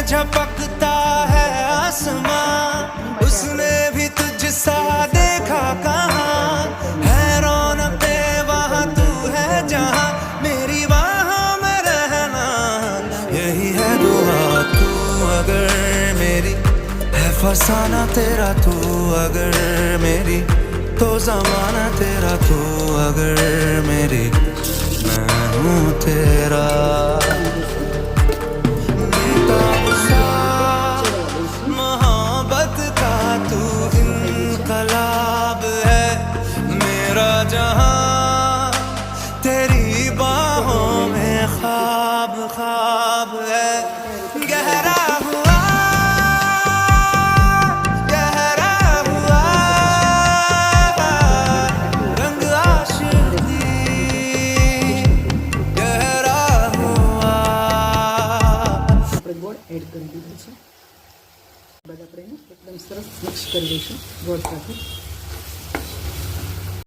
झपकता है आसमां, उसने भी तुझसा देखा कहाँ, है रौनके वहाँ तू है जहाँ, मेरी बाहों में रहना यही है दुआ। तू अगर मेरी है फसाना तेरा, तू अगर मेरी तो जमाना तेरा, तू अगर मेरी मैं हूँ तेरा। मोहब्बत का तू इनकलाब है, मेरा जहां तेरी बाहों में ख्वाब ख्वाब है। गहरा हुआ गहरा हुआ रंग आशिकी, गहरा हुआ। આપણે ગોળ એડ કરી દીધું છે, બાદ આપણે એકદમ સરસ મિક્સ કરી દઈશું ગોળ સાથે।